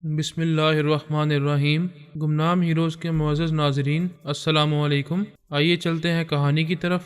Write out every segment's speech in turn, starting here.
بسم اللہ الرحمن الرحیم۔ گمنام ہیروز کے معزز ناظرین، السلام علیکم۔ آئیے چلتے ہیں کہانی کی طرف۔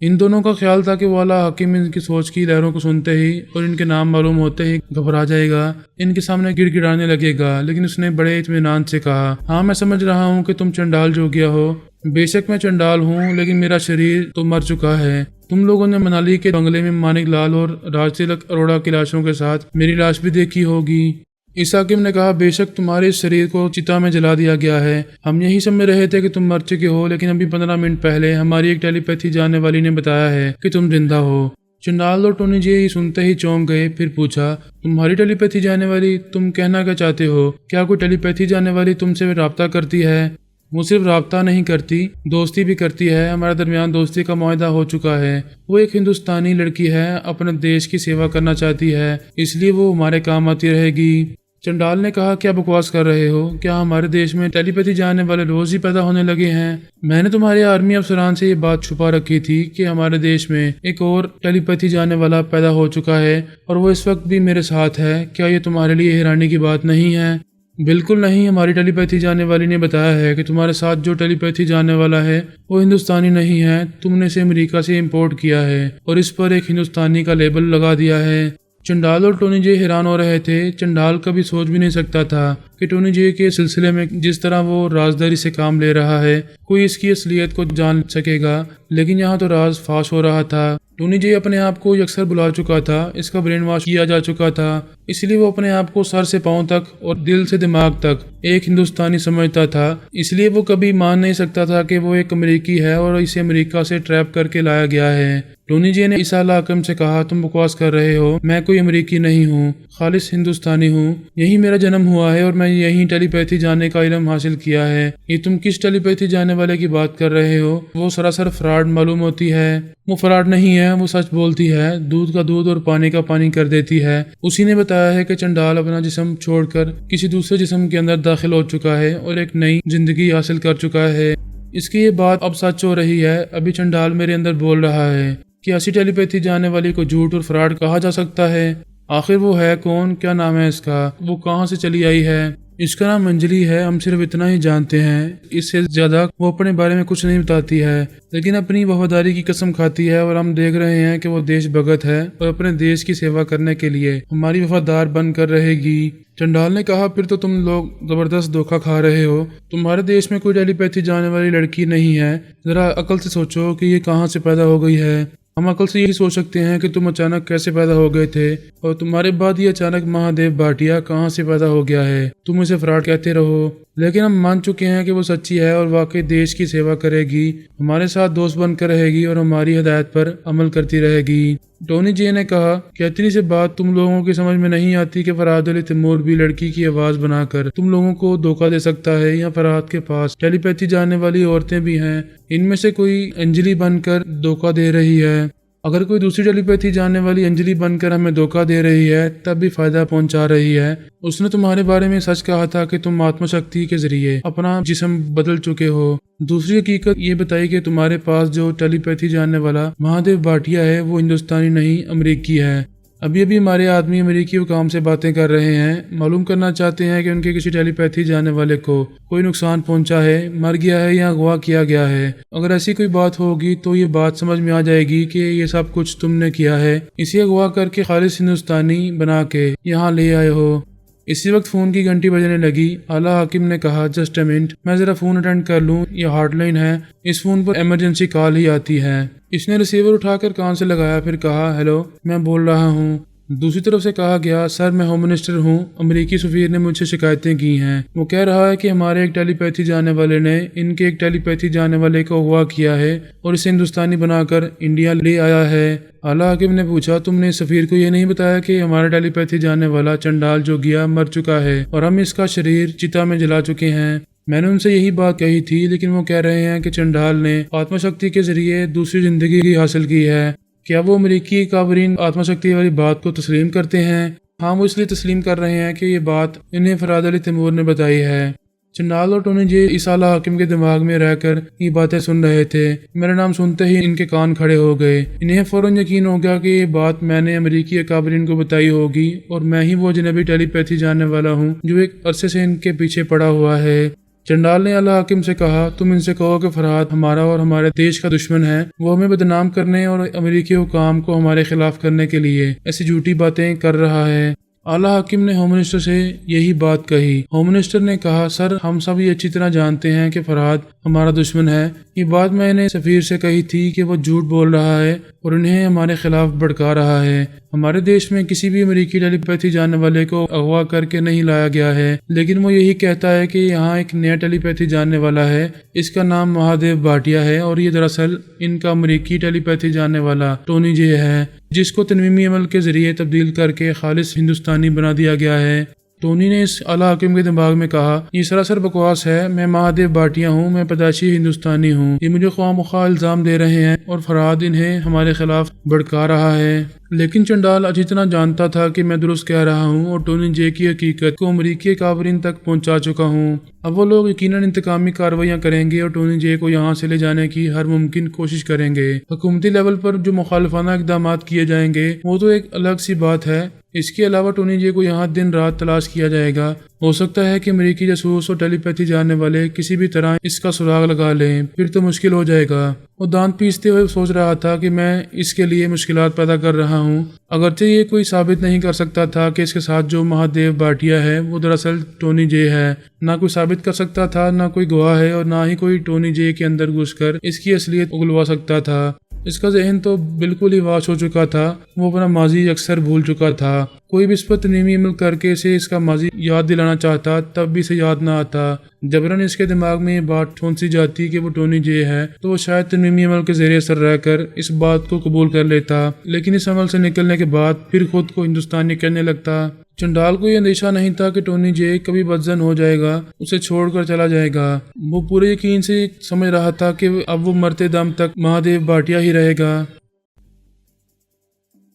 ان دونوں کا خیال تھا کہ وہ اعلیٰ حکیم ان کی سوچ کی لہروں کو سنتے ہی اور ان کے نام معلوم ہوتے ہی گھبرا جائے گا، ان کے سامنے گڑ گڑانے لگے گا، لیکن اس نے بڑے اطمینان سے کہا، ہاں میں سمجھ رہا ہوں کہ تم چنڈال جوگیا ہو۔ بے شک میں چنڈال ہوں، لیکن میرا شریر تو مر چکا ہے۔ تم لوگوں نے منالی کے بنگلے میں مانک لال اور راج تلک اروڑا کی لاشوں کے ساتھ میری لاش بھی دیکھی ہوگی۔ اس حاکم نے کہا، بے شک تمہارے اس شریر کو چتا میں جلا دیا گیا ہے۔ ہم یہی سمجھ رہے تھے کہ تم مر چکے ہو، لیکن ابھی 15 منٹ پہلے ہماری ایک ٹیلی پیتھی جاننے والی نے بتایا ہے کہ تم زندہ ہو۔ چنڈال اور ٹونی جی یہ سنتے ہی چونک گئے، پھر پوچھا، تمہاری ٹیلی پیتھی جانے والی، تم کہنا کیا چاہتے ہو؟ کیا کوئی ٹیلی پیتھی جانے والی تم سے رابطہ کرتی ہے؟ وہ صرف رابطہ نہیں کرتی، دوستی بھی کرتی ہے۔ ہمارے درمیان دوستی کا معاہدہ ہو چکا ہے۔ وہ ایک ہندوستانی لڑکی ہے، اپنے دیش کی سیوا کرنا چاہتی ہے، اس لیے وہ ہمارے کام آتی رہے گی۔ چنڈال نے کہا، کیا بکواس کر رہے ہو؟ کیا ہمارے دیش میں ٹیلی پیتھی جاننے والے روز ہی پیدا ہونے لگے ہیں؟ میں نے تمہارے آرمی افسران سے یہ بات چھپا رکھی تھی کہ ہمارے دیش میں ایک اور ٹیلی پیتھی جاننے والا پیدا ہو چکا ہے اور وہ اس وقت بھی میرے ساتھ ہے۔ کیا یہ تمہارے لیے حیرانی کی بات نہیں ہے؟ بالکل نہیں، ہماری ٹیلی پیتھی جاننے والی نے بتایا ہے کہ تمہارے ساتھ جو ٹیلی پیتھی جاننے والا ہے وہ ہندوستانی نہیں ہے، تم نے اسے امریکہ سے امپورٹ کیا ہے اور اس پر ایک ہندوستانی کا لیبل لگا دیا ہے۔ چنڈال اور ٹونی جے حیران ہو رہے تھے۔ چنڈال کبھی سوچ بھی نہیں سکتا تھا کہ ٹونی جے کے سلسلے میں جس طرح وہ رازداری سے کام لے رہا ہے کوئی اس کی اصلیت کو جان سکے گا، لیکن یہاں تو راز فاش ہو رہا تھا۔ ٹونی جے اپنے آپ کو یکسر بلا چکا تھا، اس کا برین واش کیا جا چکا تھا، اس لیے وہ اپنے آپ کو سر سے پاؤں تک اور دل سے دماغ تک ایک ہندوستانی سمجھتا تھا۔ اس لیے وہ کبھی مان نہیں سکتا تھا کہ وہ ایک امریکی ہے اور اسے امریکہ سے ٹریپ کر کے لایا گیا ہے۔ ٹونی جے نے اس اعلیٰ حکم سے کہا، تم بکواس کر رہے ہو، میں کوئی امریکی نہیں ہوں، خالص ہندوستانی ہوں، یہی میرا جنم ہوا ہے اور میں یہی ٹیلی پیتھی جاننے کا علم حاصل کیا ہے۔ یہ تم کس ٹیلی پیتھی جاننے والے کی بات کر رہے ہو؟ وہ سراسر فراڈ معلوم ہوتی ہے۔ وہ فراڈ نہیں ہے، وہ سچ بولتی ہے، دودھ کا دودھ اور پانی کا پانی کر دیتی ہے۔ اسی نے بتایا ہے کہ چنڈال اپنا جسم چھوڑ کر کسی دوسرے جسم کے اندر داخل ہو چکا ہے اور ایک نئی زندگی حاصل کر چکا ہے۔ اس کی یہ بات اب سچ ہو رہی ہے، ابھی چنڈال میرے اندر بول رہا ہے کہ ایسی ٹیلی پیتھی جاننے والی کو جھوٹ اور فراڈ کہا جا سکتا ہے؟ آخر وہ ہے کون؟ کیا نام ہے اس کا؟ وہ کہاں سے چلی آئی ہے؟ اس کا نام انجلی ہے، ہم صرف اتنا ہی جانتے ہیں، اس سے زیادہ وہ اپنے بارے میں کچھ نہیں بتاتی ہے، لیکن اپنی وفاداری کی قسم کھاتی ہے اور ہم دیکھ رہے ہیں کہ وہ دیش بھگت ہے اور اپنے دیش کی سیوا کرنے کے لیے ہماری وفادار بن کر رہے گی۔ چنڈال نے کہا، پھر تو تم لوگ زبردست دھوکہ کھا رہے ہو، تمہارے دیش میں کوئی ٹیلی پیتھی جانے والی لڑکی نہیں ہے، ذرا عقل سے سوچو کہ یہ کہاں سے پیدا ہو گئی ہے۔ ہم عقل سے یہی سوچ سکتے ہیں کہ تم اچانک کیسے پیدا ہو گئے تھے اور تمہارے بعد یہ اچانک مہادیو بھاٹیا کہاں سے پیدا ہو گیا ہے۔ تم اسے فراڈ کہتے رہو، لیکن ہم مان چکے ہیں کہ وہ سچی ہے اور واقعی دیش کی سیوا کرے گی، ہمارے ساتھ دوست بن کر رہے گی اور ہماری ہدایت پر عمل کرتی رہے گی۔ ٹونی جے نے کہا، کیا اتنی سی بات تم لوگوں کی سمجھ میں نہیں آتی کہ فرہاد علی تیمور بھی لڑکی کی آواز بنا کر تم لوگوں کو دھوکہ دے سکتا ہے؟ یا فرہاد کے پاس ٹیلی پیتھی جاننے والی عورتیں بھی ہیں، ان میں سے کوئی انجلی بن کر دھوکہ دے رہی ہے۔ اگر کوئی دوسری ٹیلی پیتھی جاننے والی انجلی بن کر ہمیں دھوکہ دے رہی ہے تب بھی فائدہ پہنچا رہی ہے۔ اس نے تمہارے بارے میں سچ کہا تھا کہ تم آتما شکتی کے ذریعے اپنا جسم بدل چکے ہو۔ دوسری حقیقت یہ بتائی کہ تمہارے پاس جو ٹیلی پیتھی جاننے والا مہادیو بھاٹیا ہے وہ ہندوستانی نہیں، امریکی ہے۔ ابھی ہمارے آدمی امریکی حکام سے باتیں کر رہے ہیں، معلوم کرنا چاہتے ہیں کہ ان کے کسی ٹیلی پیتھی جانے والے کو کوئی نقصان پہنچا ہے، مر گیا ہے یا اغوا کیا گیا ہے۔ اگر ایسی کوئی بات ہوگی تو یہ بات سمجھ میں آ جائے گی کہ یہ سب کچھ تم نے کیا ہے، اسے اغوا کر کے خالص ہندوستانی بنا کے یہاں لے آئے ہو۔ اسی وقت فون کی گھنٹی بجنے لگی۔ اعلیٰ حاکم نے کہا، جسٹ اے منٹ، میں ذرا فون اٹینڈ کر لوں، یہ ہاٹ لائن ہے، اس فون پر ایمرجنسی کال ہی آتی ہے۔ اس نے ریسیور اٹھا کر کان سے لگایا، پھر کہا، ہیلو، میں بول رہا ہوں۔ دوسری طرف سے کہا گیا، سر میں ہوم منسٹر ہوں، امریکی سفیر نے مجھ سے شکایتیں کی ہیں، وہ کہہ رہا ہے کہ ہمارے ایک ٹیلی پیتھی جانے والے نے ان کے ایک ٹیلی پیتھی جانے والے کو اغوا کیا ہے اور اسے ہندوستانی بنا کر انڈیا لے آیا ہے۔ اعلیٰ حاکم نے پوچھا، تم نے سفیر کو یہ نہیں بتایا کہ ہمارا ٹیلی پیتھی جانے والا چنڈال جوگیا مر چکا ہے اور ہم اس کا شریر چتا میں جلا چکے ہیں؟ میں نے ان سے یہی بات کہی تھی، لیکن وہ کہہ رہے ہیں کہ چنڈال نے آتما شکتی کے ذریعے دوسری زندگی حاصل کی ہے۔ کیا وہ امریکی کابرین آتما شکتی والی بات کو تسلیم کرتے ہیں؟ ہاں، وہ اس لیے تسلیم کر رہے ہیں کہ یہ بات انہیں فرہاد علی تیمور نے بتائی ہے۔ چنڈال اور ٹونی جے اس اعلیٰ حاکم کے دماغ میں رہ کر یہ باتیں سن رہے تھے۔ میرا نام سنتے ہی ان کے کان کھڑے ہو گئے۔ انہیں فوراً یقین ہو گیا کہ یہ بات میں نے امریکی اکابرین کو بتائی ہوگی اور میں ہی وہ اجنبی ٹیلی پیتھی جاننے والا ہوں جو ایک عرصے سے ان کے پیچھے پڑا ہوا ہے۔ چنڈال نے اعلیٰ حاکم سے کہا، تم ان سے کہو کہ فرحاد ہمارا اور ہمارے دیش کا دشمن ہے، وہ ہمیں بدنام کرنے اور امریکی حکام کو ہمارے خلاف کرنے کے لیے ایسی جھوٹی باتیں کر رہا ہے۔ اعلیٰ حاکم نے ہوم منسٹر سے یہی بات کہی۔ ہوم منسٹر نے کہا، سر ہم سب یہ اچھی طرح جانتے ہیں کہ فرحاد ہمارا دشمن ہے۔ یہ بات میں نے سفیر سے کہی تھی کہ وہ جھوٹ بول رہا ہے اور انہیں ہمارے خلاف بھڑکا رہا ہے۔ ہمارے دیش میں کسی بھی امریکی ٹیلی پیتھی جاننے والے کو اغوا کر کے نہیں لایا گیا ہے، لیکن وہ یہی کہتا ہے کہ یہاں ایک نیا ٹیلی پیتھی جاننے والا ہے، اس کا نام مہادیو بھاٹیا ہے اور یہ دراصل ان کا امریکی ٹیلی پیتھی جاننے والا ٹونی جے ہے، جس کو تنویمی عمل کے ذریعے تبدیل کر کے خالص ہندوستانی بنا دیا گیا ہے۔ ٹونی نے اس اعلیٰ حاکم کے دماغ میں کہا، یہ سراسر بکواس ہے، میں مہادیو بھاٹیا ہوں، میں پیدائشی ہندوستانی ہوں، یہ مجھے خواہ مخواہ الزام دے رہے ہیں اور فرحاد انہیں ہمارے خلاف بھڑکا رہا ہے۔ لیکن چنڈال اچھی طرح جانتا تھا کہ میں درست کہہ رہا ہوں اور ٹونی جے کی حقیقت کو امریکی کابرین تک پہنچا چکا ہوں۔ اب وہ لوگ یقیناً انتقامی کارروائیاں کریں گے اور ٹونی جے کو یہاں سے لے جانے کی ہر ممکن کوشش کریں گے۔ حکومتی لیول پر جو مخالفانہ اقدامات کیے جائیں گے وہ تو ایک الگ سی بات ہے، اس کے علاوہ ٹونی جے کو یہاں دن رات تلاش کیا جائے گا۔ ہو سکتا ہے کہ امریکی جاسوس اور ٹیلی پیتھی جاننے والے کسی بھی طرح اس کا سراغ لگا لیں، پھر تو مشکل ہو جائے گا۔ وہ دانت پیستے ہوئے سوچ رہا تھا کہ میں اس کے لیے مشکلات پیدا کر رہا ہوں، اگرچہ یہ کوئی ثابت نہیں کر سکتا تھا کہ اس کے ساتھ جو مہادیو بھاٹیا ہے وہ دراصل ٹونی جے ہے۔ نہ کوئی ثابت کر سکتا تھا، نہ کوئی گواہ ہے اور نہ ہی کوئی ٹونی جے کے اندر گھس کر اس کی اصلیت اگلوا سکتا تھا۔ اس کا ذہن تو بالکل ہی واش ہو چکا تھا، وہ اپنا ماضی اکثر بھول چکا تھا۔ کوئی بھی اس پر تنویمی عمل کر کے اسے اس کا ماضی یاد دلانا چاہتا تب بھی اسے یاد نہ آتا۔ جبراً اس کے دماغ میں یہ بات ٹھونسی جاتی کہ وہ ٹونی جے ہے تو وہ شاید تنویمی عمل کے زیر اثر رہ کر اس بات کو قبول کر لیتا، لیکن اس عمل سے نکلنے کے بعد پھر خود کو ہندوستانی کہنے لگتا۔ چنڈال کو یہ اندیشہ نہیں تھا کہ ٹونی جے کبھی بدظن ہو جائے گا، اسے چھوڑ کر چلا جائے گا۔ وہ پورے یقین سے سمجھ رہا تھا کہ اب وہ مرتے دم تک مہادیو بھاٹیا ہی رہے گا۔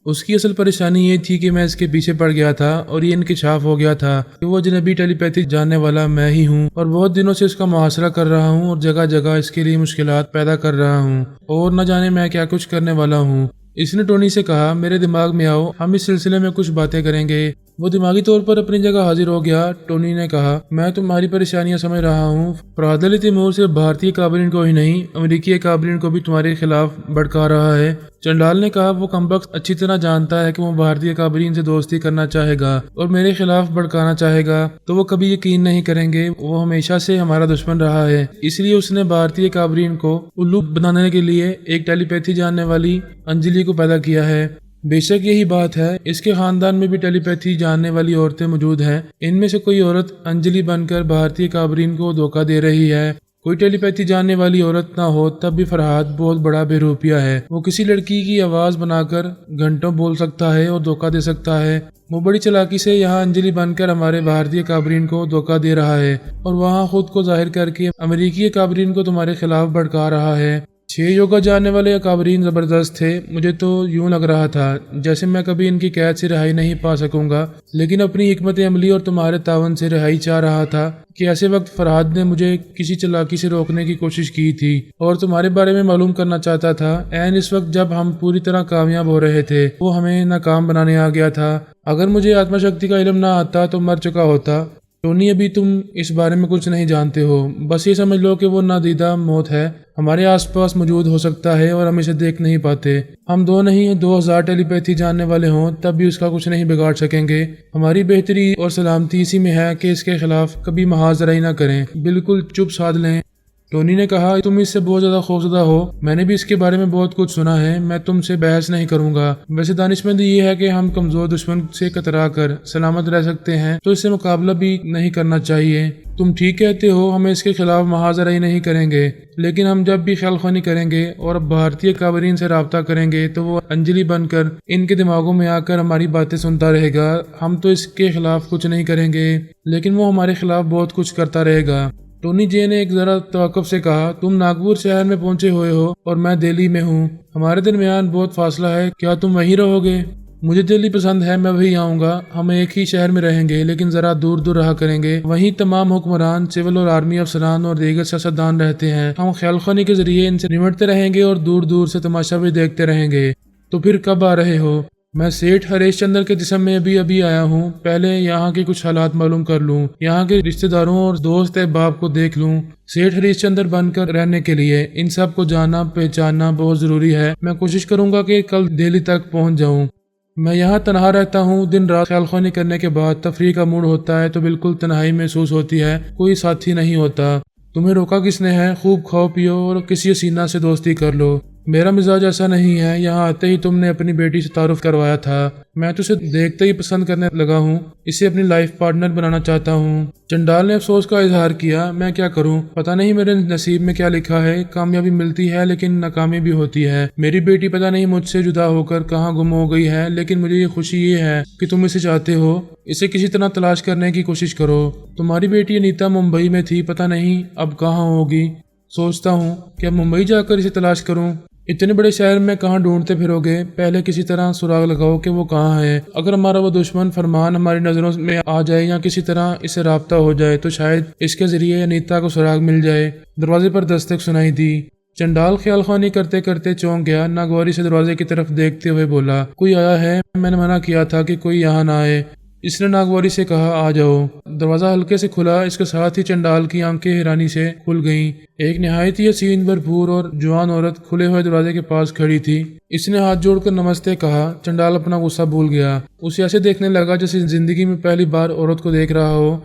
اس کی اصل پریشانی یہ تھی کہ میں اس کے پیچھے پڑ گیا تھا اور یہ انکشاف ہو گیا تھا کہ وہ اجنبی ٹیلی پیتھی جاننے والا میں ہی ہوں، اور بہت دنوں سے اس کا محاصرہ کر رہا ہوں اور جگہ جگہ اس کے لیے مشکلات پیدا کر رہا ہوں، اور نہ جانے میں کیا کچھ کرنے والا ہوں۔ اس نے ٹونی سے کہا، میرے دماغ میں آؤ، ہم اس سلسلے میں کچھ باتیں کریں گے۔ وہ دماغی طور پر اپنی جگہ حاضر ہو گیا۔ ٹونی نے کہا، میں تمہاری پریشانیاں سمجھ رہا ہوں۔ فرحاد علی تیمور صرف بھارتی کابرین کو ہی نہیں، امریکی کابرین کو بھی تمہارے خلاف بھڑکا رہا ہے۔ چنڈال نے کہا، وہ کمبخت اچھی طرح جانتا ہے کہ وہ بھارتی کابرین سے دوستی کرنا چاہے گا اور میرے خلاف بھڑکانا چاہے گا تو وہ کبھی یقین نہیں کریں گے، وہ ہمیشہ سے ہمارا دشمن رہا ہے۔ اس لیے اس نے بھارتی کابرین کو الو بنانے کے لیے ایک ٹیلی پیتھی جاننے والی انجلی کو پیدا کیا ہے۔ بے شک یہی بات ہے، اس کے خاندان میں بھی ٹیلی پیتھی جاننے والی عورتیں موجود ہیں، ان میں سے کوئی عورت انجلی بن کر بھارتی کابرین کو دھوکہ دے رہی ہے۔ کوئی ٹیلی پیتھی جاننے والی عورت نہ ہو تب بھی فرحاد بہت بڑا بے روپیہ ہے، وہ کسی لڑکی کی آواز بنا کر گھنٹوں بول سکتا ہے اور دھوکہ دے سکتا ہے۔ وہ بڑی چلاکی سے یہاں انجلی بن کر ہمارے بھارتی کابرین کو دھوکہ دے رہا ہے اور وہاں خود کو ظاہر کر کے امریکی کابرین کو تمہارے خلاف بھڑکا رہا ہے۔ 6 یوگا جاننے والے کابرین زبردست تھے، مجھے تو یوں لگ رہا تھا جیسے میں کبھی ان کی قید سے رہائی نہیں پا سکوں گا، لیکن اپنی حکمت عملی اور تمہارے تعاون سے رہائی چاہ رہا تھا کہ ایسے وقت فرحاد نے مجھے کسی چلاکی سے روکنے کی کوشش کی تھی اور تمہارے بارے میں معلوم کرنا چاہتا تھا۔ عین اس وقت جب ہم پوری طرح کامیاب ہو رہے تھے وہ ہمیں ناکام بنانے آ گیا تھا۔ اگر مجھے آتما شکتی کا علم نہ آتا تو مر چکا ہوتا۔ ٹونی، ابھی تم اس بارے میں کچھ نہیں جانتے ہو، بس یہ سمجھ لو کہ وہ نادیدہ موت ہے، ہمارے آس پاس موجود ہو سکتا ہے اور ہم اسے دیکھ نہیں پاتے۔ ہم 2 نہیں 2000 ٹیلی پیتھی جاننے والے ہوں تب بھی اس کا کچھ نہیں بگاڑ سکیں گے۔ ہماری بہتری اور سلامتی اسی میں ہے کہ اس کے خلاف کبھی محاذ رہی نہ کریں، بالکل چپ سادھ لیں۔ ٹونی نے کہا، تم اس سے بہت زیادہ خوفزدہ ہو، میں نے بھی اس کے بارے میں بہت کچھ سنا ہے، میں تم سے بحث نہیں کروں گا۔ ویسے دانشمند یہ ہے کہ ہم کمزور دشمن سے کترا کر سلامت رہ سکتے ہیں تو اس سے مقابلہ بھی نہیں کرنا چاہیے۔ تم ٹھیک کہتے ہو، ہم اس کے خلاف محاذ رہی نہیں کریں گے، لیکن ہم جب بھی خیال خوانی کریں گے اور بھارتی کابرین سے رابطہ کریں گے تو وہ انجلی بن کر ان کے دماغوں میں آ کر ہماری باتیں سنتا رہے گا۔ ہم تو اس کے خلاف کچھ نہیں کریں گے، لیکن وہ ہمارے خلاف بہت کچھ کرتا رہے گا۔ ٹونی جے نے ایک ذرا توقف سے کہا، تم ناگپور شہر میں پہنچے ہوئے ہو اور میں دہلی میں ہوں، ہمارے درمیان بہت فاصلہ ہے، کیا تم وہیں رہو گے؟ مجھے دلی پسند ہے، میں وہی آؤں گا، ہم ایک ہی شہر میں رہیں گے لیکن ذرا دور دور رہا کریں گے، وہیں تمام حکمران، سول اور آرمی افسران اور دیگر سیاستدان رہتے ہیں، ہم خیال خوانی کے ذریعے ان سے نمٹتے رہیں گے اور دور دور سے تماشا بھی دیکھتے رہیں گے۔ تو پھر کب آ رہے ہو؟ میں سیٹھ ہریش چندر کے جسم میں ابھی آیا ہوں، پہلے یہاں کے کچھ حالات معلوم کر لوں، یہاں کے رشتہ داروں اور دوست احباب کو دیکھ لوں۔ سیٹھ ہریش چندر بن کر رہنے کے لیے ان سب کو جاننا پہچاننا بہت ضروری ہے۔ میں کوشش کروں گا کہ کل دہلی تک پہنچ جاؤں۔ میں یہاں تنہا رہتا ہوں، دن رات خیال خوانی کرنے کے بعد تفریح کا موڈ ہوتا ہے تو بالکل تنہائی محسوس ہوتی ہے، کوئی ساتھی نہیں ہوتا۔ تمہیں روکا کس نے ہے؟ خوب کھاؤ پیو اور کسی حسینہ سے دوستی کر لو۔ میرا مزاج ایسا نہیں ہے، یہاں آتے ہی تم نے اپنی بیٹی سے تعارف کروایا تھا، میں تو اسے دیکھتے ہی پسند کرنے لگا ہوں، اسے اپنی لائف پارٹنر بنانا چاہتا ہوں۔ چنڈال نے افسوس کا اظہار کیا، میں کیا کروں، پتہ نہیں میرے نصیب میں کیا لکھا ہے، کامیابی ملتی ہے لیکن ناکامی بھی ہوتی ہے۔ میری بیٹی پتہ نہیں مجھ سے جدا ہو کر کہاں گم ہو گئی ہے، لیکن مجھے یہ خوشی یہ ہے کہ تم اسے چاہتے ہو، اسے کسی طرح تلاش کرنے کی کوشش کرو۔ تمہاری بیٹی انیتا ممبئی میں تھی، پتہ نہیں اب کہاں ہوگی، سوچتا ہوں کہ اب ممبئی جا کر اسے تلاش کروں۔ اتنے بڑے شہر میں کہاں ڈھونڈتے پھرو گے، پہلے کسی طرح سراغ لگاؤ کہ وہ کہاں ہے۔ اگر ہمارا وہ دشمن فرمان ہماری نظروں میں آ جائے یا کسی طرح اس سے رابطہ ہو جائے تو شاید اس کے ذریعے انیتا کو سراغ مل جائے۔ دروازے پر دستک سنائی دی۔ چنڈال خیال خوانی کرتے کرتے چونک گیا، ناگواری سے دروازے کی طرف دیکھتے ہوئے بولا، کوئی آیا ہے؟ میں نے منع کیا تھا کہ کوئی یہاں نہ آئے۔ اس نے ناگواری سے کہا، آ جاؤ۔ دروازہ ہلکے سے کھلا، اس کے ساتھ ہی چنڈال کی آنکھیں حیرانی سے کھل گئیں۔ ایک نہایت ہی حسین بھرپور اور جوان عورت کھلے ہوئے دروازے کے پاس کھڑی تھی۔ اس نے ہاتھ جوڑ کر نمستے کہا۔ چنڈال اپنا غصہ بھول گیا، اسے ایسے دیکھنے لگا جیسے زندگی میں پہلی بار عورت کو دیکھ رہا ہو۔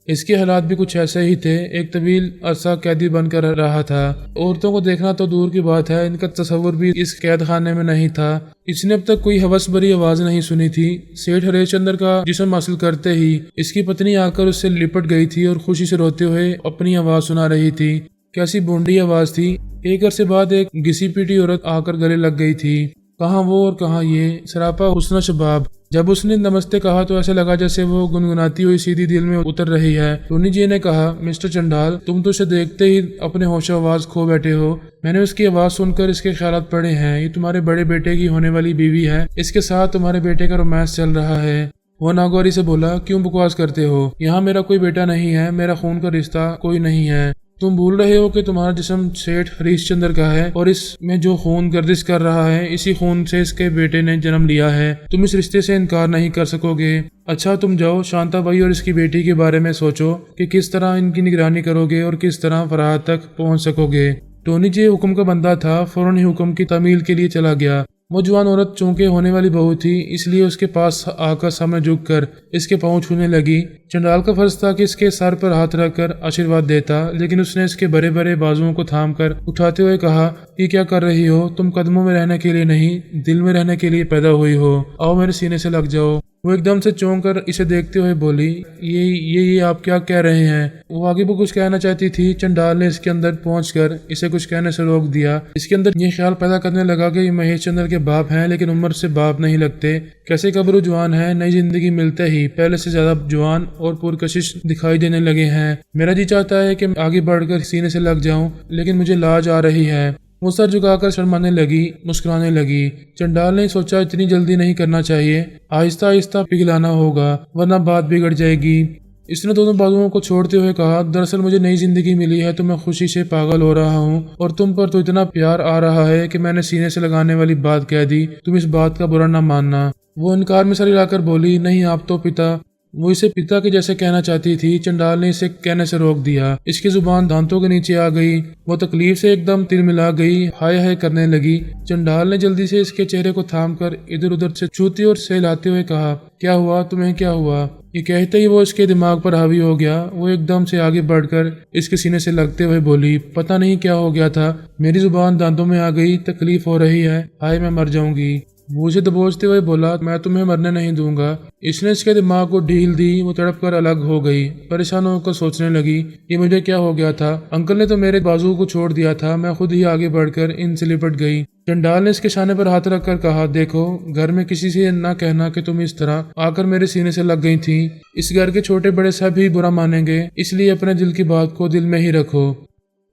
اس کے حالات بھی کچھ ایسے ہی تھے، ایک طویل عرصہ قیدی بن کر رہا تھا، عورتوں کو دیکھنا تو دور کی بات ہے، ان کا تصور بھی اس قید خانے میں نہیں تھا۔ اس نے اب تک کوئی ہوس بھری آواز نہیں سنی تھی۔ سیٹھ ہریش چندر کا جسم حاصل کرتے ہی اس کی پتنی آ کر اس سے لپٹ گئی تھی اور خوشی سے روتے ہوئے اپنی آواز سنا رہی تھی۔ کیسی بونڈی آواز تھی۔ ایک عرصے بعد ایک گھسی پیٹی عورت آ کر گلے لگ گئی تھی۔ کہاں وہ اور کہاں یہ، سراپا حسن شباب۔ جب اس نے نمستے کہا تو ایسے لگا جیسے وہ گنگناتی ہوئی سیدھی دل میں اتر رہی ہے۔ ٹونی جی نے کہا، مسٹر چنڈال، تم تو اسے دیکھتے ہی اپنے ہوش و آواز کھو بیٹھے ہو۔ میں نے اس کی آواز سن کر اس کے خیالات پڑھے ہیں، یہ تمہارے بڑے بیٹے کی ہونے والی بیوی ہے، اس کے ساتھ تمہارے بیٹے کا رومانس چل رہا ہے۔ وہ ناگواری سے بولا، کیوں بکواس کرتے ہو، یہاں میرا کوئی بیٹا نہیں ہے، میرا خون کا رشتہ کوئی نہیں ہے۔ تم بھول رہے ہو کہ تمہارا جسم سیٹھ ہریش چندر کا ہے اور اس میں جو خون گردش کر رہا ہے اسی خون سے اس کے بیٹے نے جنم لیا ہے، تم اس رشتے سے انکار نہیں کر سکو گے۔ اچھا تم جاؤ، شانتا بائی اور اس کی بیٹی کے بارے میں سوچو کہ کس طرح ان کی نگرانی کرو گے اور کس طرح فرات تک پہنچ سکو گے۔ ٹونی جی حکم کا بندہ تھا، فوراً ہی حکم کی تعمیل کے لیے چلا گیا۔ وہ جوان عورت چونکہ ہونے والی بہو تھی اس لیے اس کے پاس آ کر سامنے جھک کر اس کے پاؤں چھونے لگی۔ چنڈال کا فرض تھا کہ اس کے سر پر ہاتھ رکھ کر آشیرواد دیتا، لیکن اس نے اس کے بڑے بڑے بازوؤں کو تھام کر اٹھاتے ہوئے کہا، یہ کیا کر رہی ہو، تم قدموں میں رہنے کے لیے نہیں دل میں رہنے کے لیے پیدا ہوئی ہو، آؤ میرے سینے سے لگ جاؤ۔ وہ ایک دم سے چونک کر اسے دیکھتے ہوئے بولی، یہ آپ کیا کہہ رہے ہیں؟ وہ آگے بھی کچھ کہنا چاہتی تھی، چنڈال نے اس کے اندر پہنچ کر اسے کچھ کہنے سے روک دیا۔ اس کے اندر یہ خیال پیدا کرنے لگا کہ یہ مہیش چندر کے باپ ہیں لیکن عمر سے باپ نہیں لگتے، کیسے قبرو جوان ہیں، نئی زندگی ملتے ہی پہلے سے زیادہ جوان اور پرکشش دکھائی دینے لگے ہیں۔ میرا جی چاہتا ہے کہ آگے بڑھ کر سینے سے لگ جاؤں لیکن مجھے لاج آ رہی ہے۔ وہ سر جھکا کر شرمانے لگی، مسکرانے لگی۔ چنڈال نے سوچا اتنی جلدی نہیں کرنا چاہیے، آہستہ آہستہ پگھلانا ہوگا ورنہ بات بگڑ جائے گی۔ اس نے دونوں بازوؤں کو چھوڑتے ہوئے کہا، دراصل مجھے نئی زندگی ملی ہے تو میں خوشی سے پاگل ہو رہا ہوں اور تم پر تو اتنا پیار آ رہا ہے کہ میں نے سینے سے لگانے والی بات کہہ دی، تم اس بات کا برا نہ ماننا۔ وہ انکار میں سر ہلا کر بولی، نہیں آپ تو پتا۔ وہ اسے پتا کے جیسے کہنا چاہتی تھی، چنڈال نے اسے کہنے سے روک دیا۔ اس کی زبان دانتوں کے نیچے آ گئی، وہ تکلیف سے ایک دم تل ملا گئی، ہائے ہائے کرنے لگی۔ چنڈال نے جلدی سے اس کے چہرے کو تھام کر ادھر ادھر سے چھوتے اور سہلاتے ہوئے کہا، کیا ہوا تمہیں، کیا ہوا؟ یہ کہتے ہی وہ اس کے دماغ پر حاوی ہو گیا۔ وہ ایک دم سے آگے بڑھ کر اس کے سینے سے لگتے ہوئے بولی، پتہ نہیں کیا ہو گیا تھا، میری زبان دانتوں میں آ گئی، تکلیف ہو رہی ہے، ہائے میں مر جاؤں گی۔ وہ اسے دبوچتے ہوئے بولا، میں تمہیں مرنے نہیں دوں گا۔ اس نے اس کے دماغ کو ڈھیل دی، وہ تڑپ کر الگ ہو گئی، پریشان ہو کر سوچنے لگی، یہ مجھے کیا ہو گیا تھا، انکل نے تو میرے بازو کو چھوڑ دیا تھا، میں خود ہی آگے بڑھ کر ان سے لپٹ گئی۔ چنڈال نے اس کے شانے پر ہاتھ رکھ کر کہا، دیکھو گھر میں کسی سے نہ کہنا کہ تم اس طرح آ کر میرے سینے سے لگ گئی تھی، اس گھر کے چھوٹے بڑے سب ہی برا مانیں گے، اس لیے اپنے دل کی بات کو دل میں ہی رکھو۔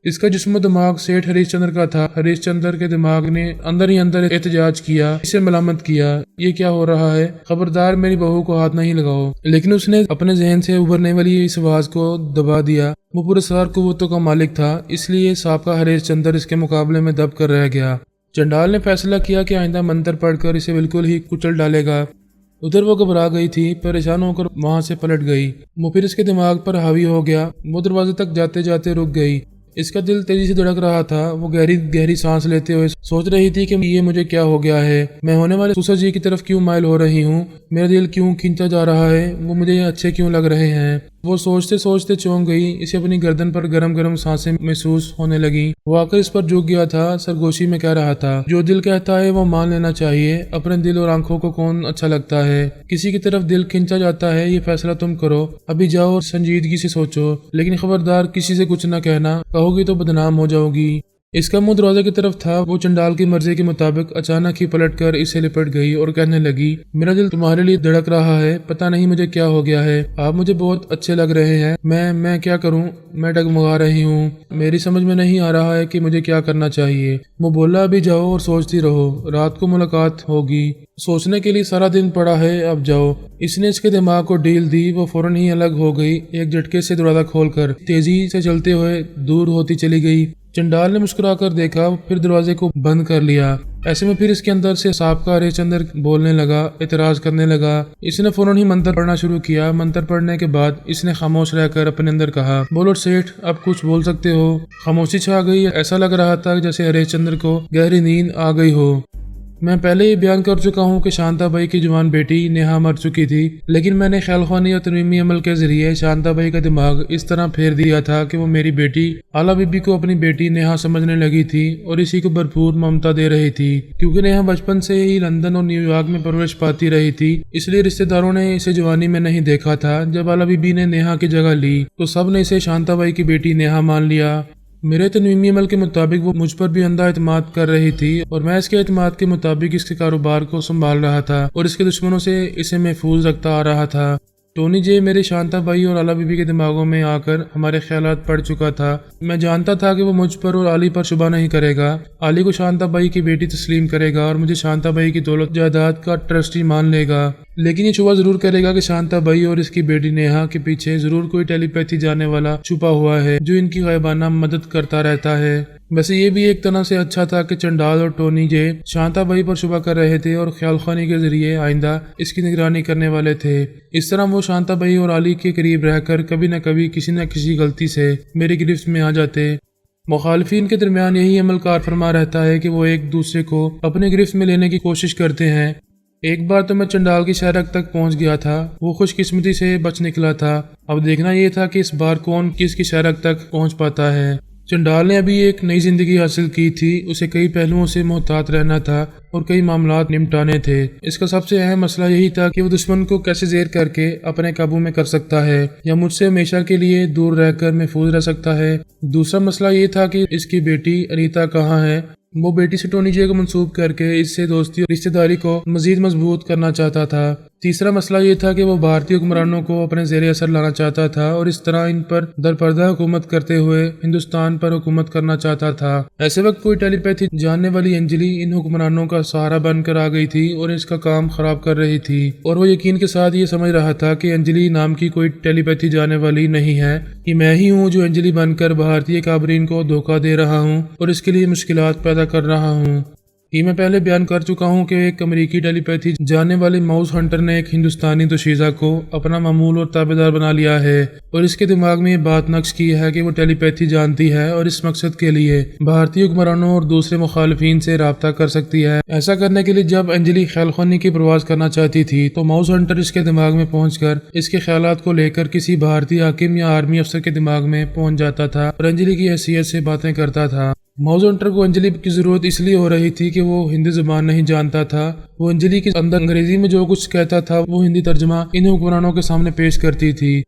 اس کا جسم و دماغ سیٹھ ہریش چندر کا تھا۔ ہریش چندر کے دماغ نے اندر ہی اندر احتجاج کیا، اسے ملامت کیا، یہ کیا ہو رہا ہے، خبردار میری بہو کو ہاتھ نہیں لگاؤ۔ لیکن اس نے اپنے ذہن سے ابھرنے والی اس آواز کو دبا دیا۔ وہ پراسرار قوتوں کا مالک تھا، اس لیے سابقہ ہریش چندر اس کے مقابلے میں دب کر رہ گیا۔ چنڈال نے فیصلہ کیا کہ آئندہ منتر پڑھ کر اسے بالکل ہی کچل ڈالے گا۔ ادھر وہ گھبرا گئی تھی، پریشان ہو کر وہاں سے پلٹ گئی۔ وہ پھر اس کے دماغ پر حاوی ہو گیا۔ وہ دروازے تک جاتے جاتے رک گئی۔ اس کا دل تیزی سے دھڑک رہا تھا۔ وہ گہری گہری سانس لیتے ہوئے سوچ رہی تھی کہ یہ مجھے کیا ہو گیا ہے، میں ہونے والے سوسر جی کی طرف کیوں مائل ہو رہی ہوں، میرا دل کیوں کھینچا جا رہا ہے، وہ مجھے اچھے کیوں لگ رہے ہیں۔ وہ سوچتے سوچتے چونک گئی۔ اسے اپنی گردن پر گرم گرم سانسیں محسوس ہونے لگیں۔ وہ آ کر اس پر جھک گیا تھا، سرگوشی میں کہہ رہا تھا، جو دل کہتا ہے وہ مان لینا چاہیے۔ اپنے دل اور آنکھوں کو کون اچھا لگتا ہے، کسی کی طرف دل کھینچا جاتا ہے، یہ فیصلہ تم کرو۔ ابھی جاؤ اور سنجیدگی سے سوچو، لیکن خبردار کسی سے کچھ نہ کہنا، کہو گی تو بدنام ہو جاؤ گی۔ اس کا منہ دروازے کی طرف تھا۔ وہ چنڈال کی مرضی کے مطابق اچانک ہی پلٹ کر اسے لپٹ گئی اور کہنے لگی، میرا دل تمہارے لیے دھڑک رہا ہے، پتہ نہیں مجھے کیا ہو گیا ہے، آپ مجھے بہت اچھے لگ رہے ہیں، میں کیا کروں، میں ڈگمگا رہی ہوں، میری سمجھ میں نہیں آ رہا ہے کہ مجھے کیا کرنا چاہیے۔ وہ بولا، ابھی جاؤ اور سوچتی رہو، رات کو ملاقات ہوگی، سوچنے کے لیے سارا دن پڑا ہے، اب جاؤ۔ اس نے اس کے دماغ کو ڈھیل دی۔ وہ فوراً ہی الگ ہو گئی، ایک جھٹکے سے دروازہ کھول کر تیزی سے چلتے ہوئے دور ہوتی چلی گئی۔ چنڈال نے مسکرا کر دیکھا، پھر دروازے کو بند کر لیا۔ ایسے میں پھر اس کے اندر سے سابقہ ہریش چندر بولنے لگا، اعتراض کرنے لگا۔ اس نے فوراً ہی منتر پڑھنا شروع کیا۔ منتر پڑھنے کے بعد اس نے خاموش رہ کر اپنے اندر کہا، بولو سیٹھ، اب کچھ بول سکتے ہو۔ خاموشی چھا گئی۔ ایسا لگ رہا تھا جیسے ہریش چندر کو گہری نیند آ گئی ہو۔ میں پہلے یہ بیان کر چکا ہوں کہ شانتا بائی کی جوان بیٹی نیہا مر چکی تھی، لیکن میں نے خیال خوانی اور ترمیمی عمل کے ذریعے شانتا بائی کا دماغ اس طرح پھیر دیا تھا کہ وہ میری بیٹی آلا بی بی کو اپنی بیٹی نیہا سمجھنے لگی تھی اور اسی کو بھرپور ممتا دے رہی تھی۔ کیونکہ نیہا بچپن سے ہی لندن اور نیو یارک میں پرورش پاتی رہی تھی، اس لیے رشتہ داروں نے اسے جوانی میں نہیں دیکھا تھا۔ جب آلا بی بی نے نیہا کی جگہ لی تو سب نے اسے شانتا بائی کی بیٹی نیہا مان لیا۔ میرے تنویمی عمل کے مطابق وہ مجھ پر بھی اندھا اعتماد کر رہی تھی اور میں اس کے اعتماد کے مطابق اس کے کاروبار کو سنبھال رہا تھا اور اس کے دشمنوں سے اسے محفوظ رکھتا آ رہا تھا۔ ٹونی جے میرے شانتا بھائی اور آلا بی بی کے دماغوں میں آ کر ہمارے خیالات پڑھ چکا تھا۔ میں جانتا تھا کہ وہ مجھ پر اور علی پر شبہ نہیں کرے گا، علی کو شانتا بھائی کی بیٹی تسلیم کرے گا اور مجھے شانتا بھائی کی دولت جائیداد کا ٹرسٹی مان لے گا۔ لیکن یہ شبہ ضرور کرے گا کہ شانتا بھائی اور اس کی بیٹی نیہا کے پیچھے ضرور کوئی ٹیلی پیتھی جانے والا چھپا ہوا ہے جو ان کی غائبانہ مدد کرتا رہتا ہے۔ ویسے یہ بھی ایک طرح سے اچھا تھا کہ چنڈال اور ٹونی جے شانتا بھائی پر شبہ کر رہے تھے اور خیال خوانی کے ذریعے آئندہ اس کی نگرانی کرنے والے تھے۔ اس طرح وہ شانتا بھائی اور علی کے قریب رہ کر کبھی نہ کبھی کسی نہ کسی غلطی سے میری گرفت میں آ جاتے۔ مخالفین کے درمیان یہی عمل کار فرما رہتا ہے کہ وہ ایک دوسرے کو اپنے گرفت میں لینے کی کوشش کرتے ہیں۔ ایک بار تو میں چنڈال کی شہرک تک پہنچ گیا تھا، وہ خوش قسمتی سے بچ نکلا تھا۔ اب دیکھنا یہ تھا کہ اس بار کون کس کی شہرک تک پہنچ پاتا ہے۔ چنڈال نے ابھی ایک نئی زندگی حاصل کی تھی، اسے کئی پہلوؤں سے محتاط رہنا تھا اور کئی معاملات نمٹانے تھے۔ اس کا سب سے اہم مسئلہ یہی تھا کہ وہ دشمن کو کیسے زیر کر کے اپنے قابو میں کر سکتا ہے یا مجھ سے ہمیشہ کے لیے دور رہ کر محفوظ رہ سکتا ہے۔ دوسرا مسئلہ یہ تھا کہ اس کی بیٹی انیتا کہاں ہے۔ وہ بیٹی سے ٹونی جے کو منسوب کر کے اس سے دوستی اور رشتہ داری کو مزید مضبوط کرنا چاہتا تھا۔ تیسرا مسئلہ یہ تھا کہ وہ بھارتی حکمرانوں کو اپنے زیر اثر لانا چاہتا تھا اور اس طرح ان پر درپردہ حکومت کرتے ہوئے ہندوستان پر حکومت کرنا چاہتا تھا۔ ایسے وقت کوئی ٹیلی پیتھی جاننے والی انجلی ان حکمرانوں کا سہارا بن کر آ گئی تھی اور اس کا کام خراب کر رہی تھی، اور وہ یقین کے ساتھ یہ سمجھ رہا تھا کہ انجلی نام کی کوئی ٹیلی پیتھی جانے والی نہیں ہے، یہ میں ہی ہوں جو انجلی بن کر بھارتی کابرین کو دھوکہ دے رہا ہوں اور اس کے لیے مشکلات پیدا کر رہا ہوں۔ یہ میں پہلے بیان کر چکا ہوں کہ ایک امریکی ٹیلی پیتھی جاننے والے ماؤس ہنٹر نے ایک ہندوستانی دوشیزہ کو اپنا معمول اور تابع دار بنا لیا ہے اور اس کے دماغ میں یہ بات نقش کی ہے کہ وہ ٹیلی پیتھی جانتی ہے اور اس مقصد کے لیے بھارتی حکمرانوں اور دوسرے مخالفین سے رابطہ کر سکتی ہے۔ ایسا کرنے کے لیے جب انجلی خیال خوانی کی پرواز کرنا چاہتی تھی تو ماؤس ہنٹر اس کے دماغ میں پہنچ کر اس کے خیالات کو لے کر کسی بھارتی حاکم یا آرمی افسر کے دماغ میں پہنچ جاتا تھا اور انجلی کی حیثیت سے باتیں کرتا تھا۔ ماؤس ہنٹر کو انجلی کی ضرورت اس لیے ہو رہی تھی کہ وہ ہندی زبان نہیں جانتا تھا۔ وہ انجلی کے اندر انگریزی میں جو کچھ کہتا تھا وہ ہندی ترجمہ ان حکمرانوں کے سامنے پیش کرتی تھی۔